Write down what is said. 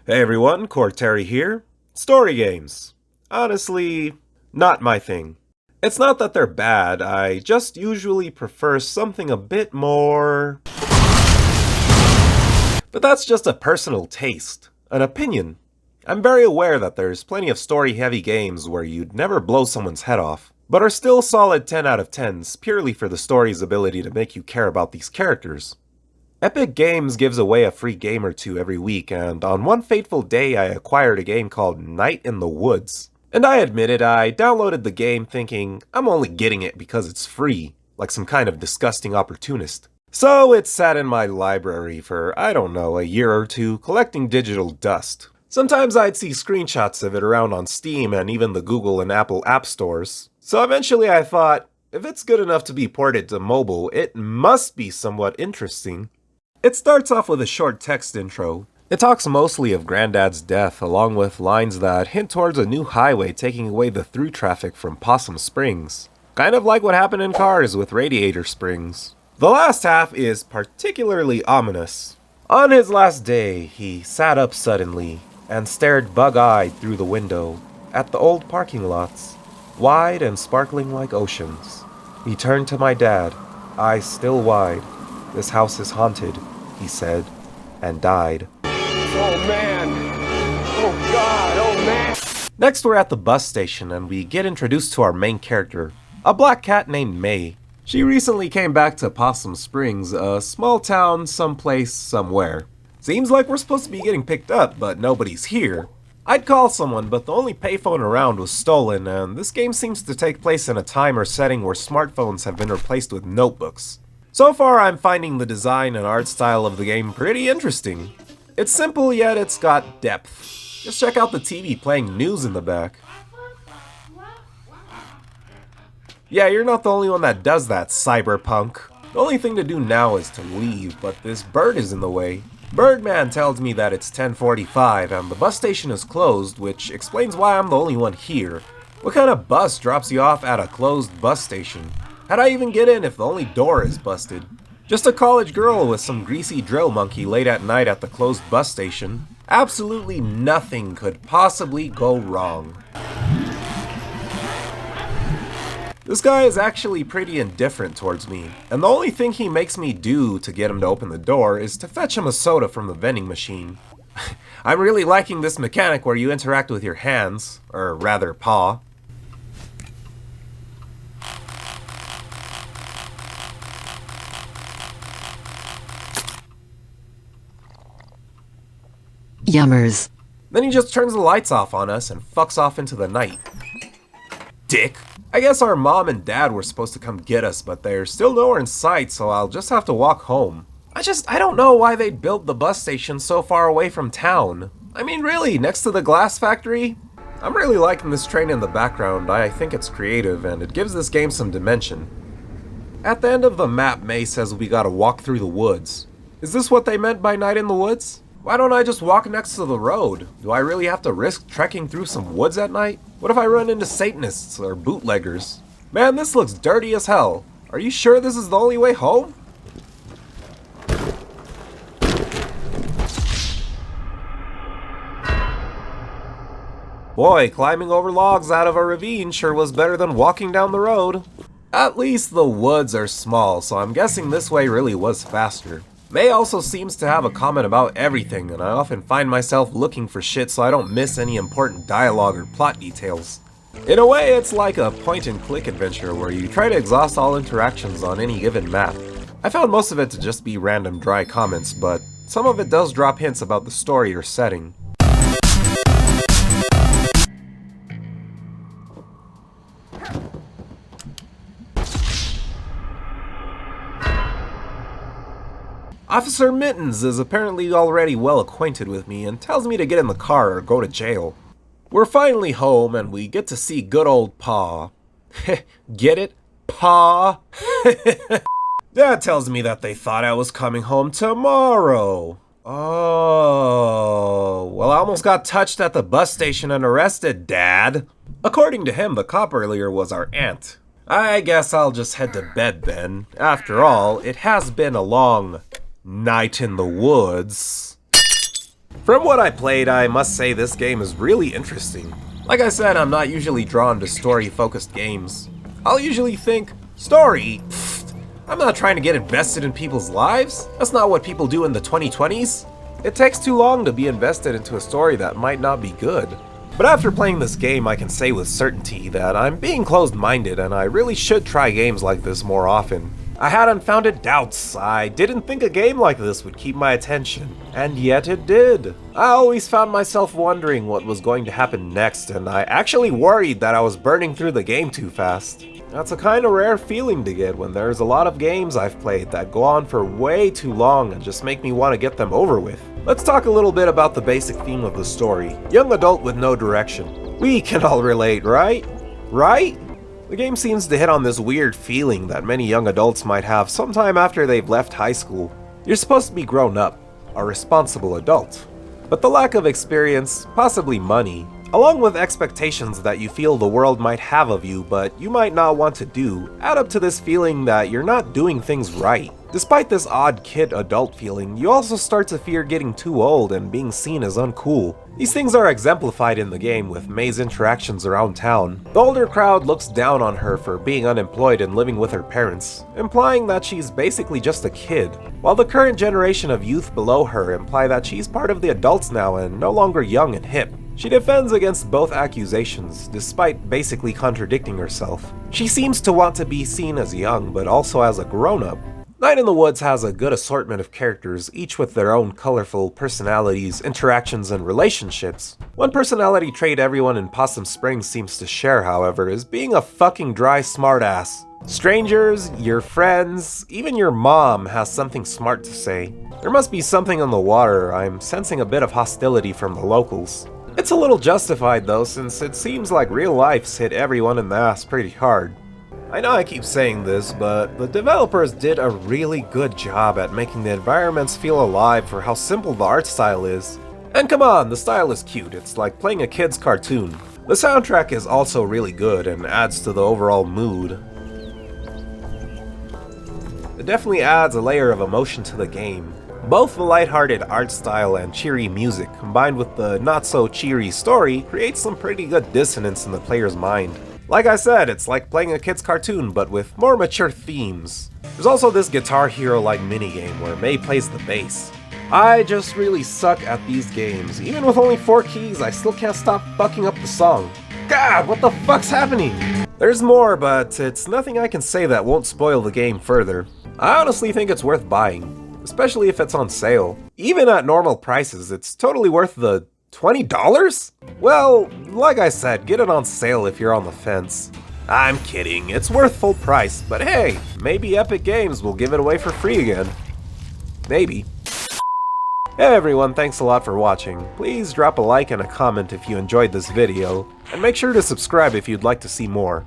Hey everyone, Corterri here. Story games. Honestly, not my thing. It's not that they're bad, I just usually prefer something a bit more. But that's just a personal taste, an opinion. I'm very aware that there's plenty of story heavy games where you'd never blow someone's head off, but are still solid 10 out of 10s purely for the story's ability to make you care about these characters. Epic Games gives away a free game or two every week, and on one fateful day I acquired a game called Night in the Woods. And I admit it, I downloaded the game thinking I'm only getting it because it's free, like some kind of disgusting opportunist. So it sat in my library for, I don't know, a year or two, collecting digital dust. Sometimes I'd see screenshots of it around on Steam and even the Google and Apple app stores. So eventually I thought, if it's good enough to be ported to mobile, it must be somewhat interesting. It starts off with a short text intro. It talks mostly of Granddad's death, along with lines that hint towards a new highway taking away the through traffic from Possum Springs. Kind of like what happened in Cars with Radiator Springs. The last half is particularly ominous. On his last day, he sat up suddenly and stared bug-eyed through the window at the old parking lots, wide and sparkling like oceans. He turned to my dad, eyes still wide. "This house is haunted," he said, and died. Oh man! Oh god! Oh man! Next we're at the bus station and we get introduced to our main character, a black cat named May. She recently came back to Possum Springs, a small town someplace somewhere. Seems like we're supposed to be getting picked up, but nobody's here. I'd call someone, but the only payphone around was stolen, and this game seems to take place in a time or setting where smartphones have been replaced with notebooks. So far, I'm finding the design and art style of the game pretty interesting. It's simple, yet it's got depth. Just check out the TV playing news in the back. Yeah, you're not the only one that does that, cyberpunk. The only thing to do now is to leave, but this bird is in the way. Birdman tells me that it's 10:45 and the bus station is closed, which explains why I'm the only one here. What kind of bus drops you off at a closed bus station? How'd I even get in if the only door is busted? Just a college girl with some greasy drill monkey late at night at the closed bus station. Absolutely nothing could possibly go wrong. This guy is actually pretty indifferent towards me, and the only thing he makes me do to get him to open the door is to fetch him a soda from the vending machine. I'm really liking this mechanic where you interact with your hands, or rather paw. Yummers. Then he just turns the lights off on us and fucks off into the night. Dick. I guess our mom and dad were supposed to come get us, but they're still nowhere in sight, so I'll just have to walk home. I don't know why they'd build the bus station so far away from town. I mean, really, next to the glass factory? I'm really liking this train in the background. I think it's creative, and it gives this game some dimension. At the end of the map, May says we gotta walk through the woods. Is this what they meant by Night in the Woods? Why don't I just walk next to the road? Do I really have to risk trekking through some woods at night? What if I run into Satanists or bootleggers? Man, this looks dirty as hell. Are you sure this is the only way home? Boy, climbing over logs out of a ravine sure was better than walking down the road. At least the woods are small, so I'm guessing this way really was faster. May also seems to have a comment about everything, and I often find myself looking for shit so I don't miss any important dialogue or plot details. In a way, it's like a point-and-click adventure where you try to exhaust all interactions on any given map. I found most of it to just be random dry comments, but some of it does drop hints about the story or setting. Officer Mittens is apparently already well acquainted with me and tells me to get in the car or go to jail. We're finally home and we get to see good old Pa. Get it? Pa? Dad tells me that they thought I was coming home tomorrow. Oh, well, I almost got touched at the bus station and arrested, Dad. According to him, the cop earlier was our aunt. I guess I'll just head to bed then. After all, it has been a long night in the woods. From what I played, I must say this game is really interesting. Like I said, I'm not usually drawn to story-focused games. I'll usually think, story? Pfft, I'm not trying to get invested in people's lives. That's not what people do in the 2020s. It takes too long to be invested into a story that might not be good. But after playing this game, I can say with certainty that I'm being closed-minded and I really should try games like this more often. I had unfounded doubts. I didn't think a game like this would keep my attention, and yet it did. I always found myself wondering what was going to happen next, and I actually worried that I was burning through the game too fast. That's a kind of rare feeling to get when there's a lot of games I've played that go on for way too long and just make me want to get them over with. Let's talk a little bit about the basic theme of the story. Young adult with no direction. We can all relate, right? Right? The game seems to hit on this weird feeling that many young adults might have sometime after they've left high school. You're supposed to be grown up, a responsible adult. But the lack of experience, possibly money, along with expectations that you feel the world might have of you but you might not want to do, add up to this feeling that you're not doing things right. Despite this odd kid adult feeling, you also start to fear getting too old and being seen as uncool. These things are exemplified in the game with May's interactions around town. The older crowd looks down on her for being unemployed and living with her parents, implying that she's basically just a kid, while the current generation of youth below her imply that she's part of the adults now and no longer young and hip. She defends against both accusations, despite basically contradicting herself. She seems to want to be seen as young, but also as a grown-up. Night in the Woods has a good assortment of characters, each with their own colorful personalities, interactions, and relationships. One personality trait everyone in Possum Springs seems to share, however, is being a fucking dry smartass. Strangers, your friends, even your mom has something smart to say. There must be something on the water. I'm sensing a bit of hostility from the locals. It's a little justified though, since it seems like real life's hit everyone in the ass pretty hard. I know I keep saying this, but the developers did a really good job at making the environments feel alive for how simple the art style is. And come on, the style is cute, it's like playing a kid's cartoon. The soundtrack is also really good and adds to the overall mood. It definitely adds a layer of emotion to the game. Both the lighthearted art style and cheery music, combined with the not-so-cheery story, creates some pretty good dissonance in the player's mind. Like I said, it's like playing a kid's cartoon, but with more mature themes. There's also this Guitar Hero-like minigame where May plays the bass. I just really suck at these games. Even with only 4 keys, I still can't stop fucking up the song. God, what the fuck's happening? There's more, but it's nothing I can say that won't spoil the game further. I honestly think it's worth buying, especially if it's on sale. Even at normal prices, it's totally worth the $20? Well, like I said, get it on sale if you're on the fence. I'm kidding, it's worth full price, but hey, maybe Epic Games will give it away for free again. Maybe. Hey everyone, thanks a lot for watching. Please drop a like and a comment if you enjoyed this video, and make sure to subscribe if you'd like to see more.